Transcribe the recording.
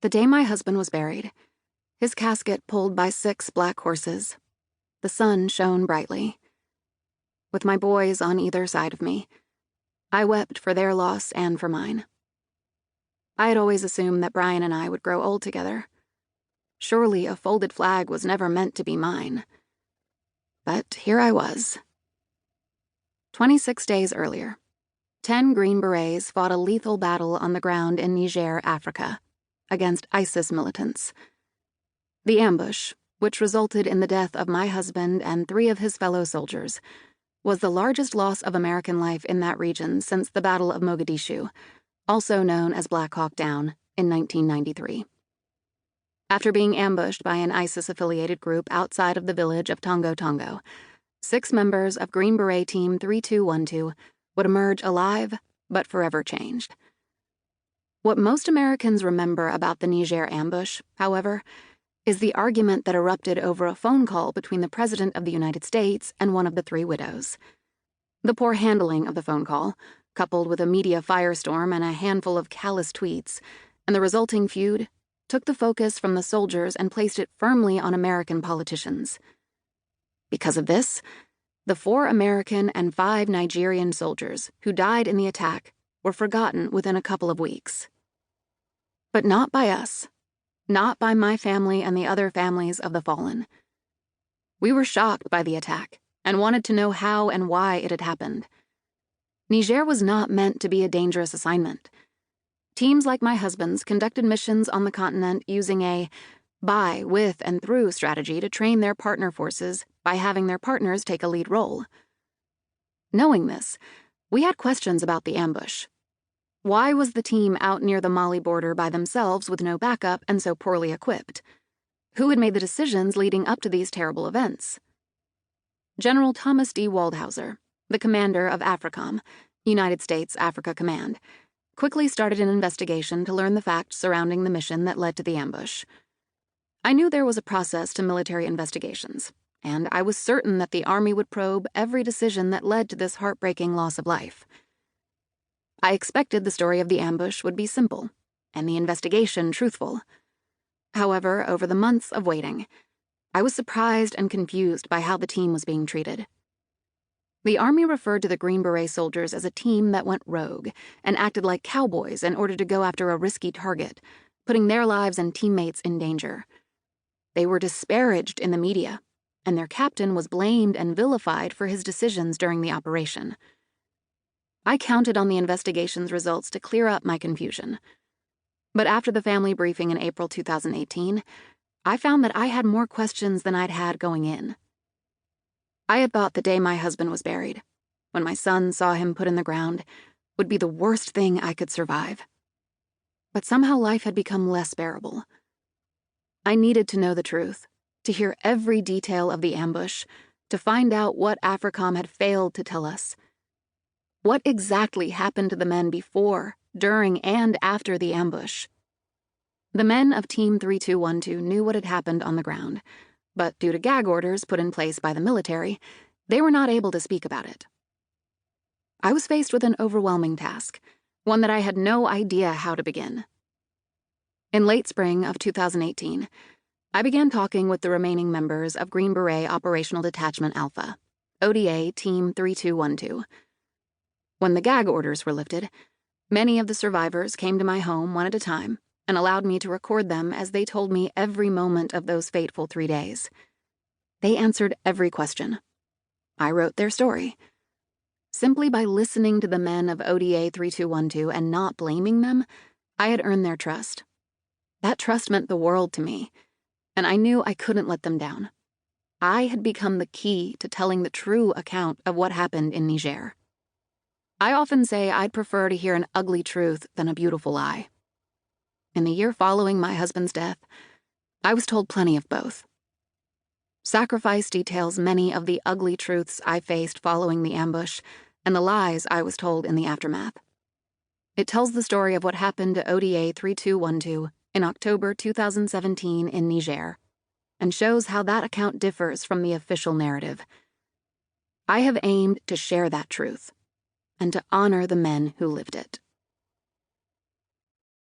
The day my husband was buried, his casket pulled by 6 black horses, the sun shone brightly. With my boys on either side of me, I wept for their loss and for mine. I had always assumed that Bryan and I would grow old together. Surely a folded flag was never meant to be mine. But here I was. 26 days earlier, 10 Green Berets fought a lethal battle on the ground in Niger, Africa, against ISIS militants. The ambush, which resulted in the death of my husband and 3 of his fellow soldiers, was the largest loss of American life in that region since the Battle of Mogadishu, also known as Black Hawk Down, in 1993. After being ambushed by an ISIS-affiliated group outside of the village of Tongo Tongo, 6 members of Green Beret Team 3212 would emerge alive but forever changed. What most Americans remember about the Niger ambush, however, is the argument that erupted over a phone call between the President of the United States and one of the 3 widows. The poor handling of the phone call, coupled with a media firestorm and a handful of callous tweets, and the resulting feud, took the focus from the soldiers and placed it firmly on American politicians. Because of this, the 4 American and 5 Nigerian soldiers who died in the attack were forgotten within a couple of weeks. But not by us. Not by my family and the other families of the fallen. We were shocked by the attack and wanted to know how and why it had happened. Niger was not meant to be a dangerous assignment. Teams like my husband's conducted missions on the continent using a by, with, and through strategy to train their partner forces by having their partners take a lead role. Knowing this, we had questions about the ambush. Why was the team out near the Mali border by themselves with no backup and so poorly equipped? Who had made the decisions leading up to these terrible events? General Thomas D. Waldhauser, the commander of AFRICOM, United States Africa Command, quickly started an investigation to learn the facts surrounding the mission that led to the ambush. I knew there was a process to military investigations, and I was certain that the Army would probe every decision that led to this heartbreaking loss of life. I expected the story of the ambush would be simple, and the investigation truthful. However, over the months of waiting, I was surprised and confused by how the team was being treated. The Army referred to the Green Beret soldiers as a team that went rogue and acted like cowboys in order to go after a risky target, putting their lives and teammates in danger. They were disparaged in the media, and their captain was blamed and vilified for his decisions during the operation. I counted on the investigation's results to clear up my confusion. But after the family briefing in April 2018, I found that I had more questions than I'd had going in. I had thought the day my husband was buried, when my son saw him put in the ground, would be the worst thing I could survive. But somehow life had become less bearable. I needed to know the truth, to hear every detail of the ambush, to find out what AFRICOM had failed to tell us. What exactly happened to the men before, during, and after the ambush? The men of Team 3212 knew what had happened on the ground, but due to gag orders put in place by the military, they were not able to speak about it. I was faced with an overwhelming task, one that I had no idea how to begin. In late spring of 2018, I began talking with the remaining members of Green Beret Operational Detachment Alpha, ODA Team 3212. When the gag orders were lifted, many of the survivors came to my home one at a time and allowed me to record them as they told me every moment of those fateful 3 days. They answered every question. I wrote their story. Simply by listening to the men of ODA 3212 and not blaming them, I had earned their trust. That trust meant the world to me, and I knew I couldn't let them down. I had become the key to telling the true account of what happened in Niger. I often say I'd prefer to hear an ugly truth than a beautiful lie. In the year following my husband's death, I was told plenty of both. Sacrifice details many of the ugly truths I faced following the ambush and the lies I was told in the aftermath. It tells the story of what happened to ODA 3212 in October 2017 in Niger, and shows how that account differs from the official narrative. I have aimed to share that truth and to honor the men who lived it.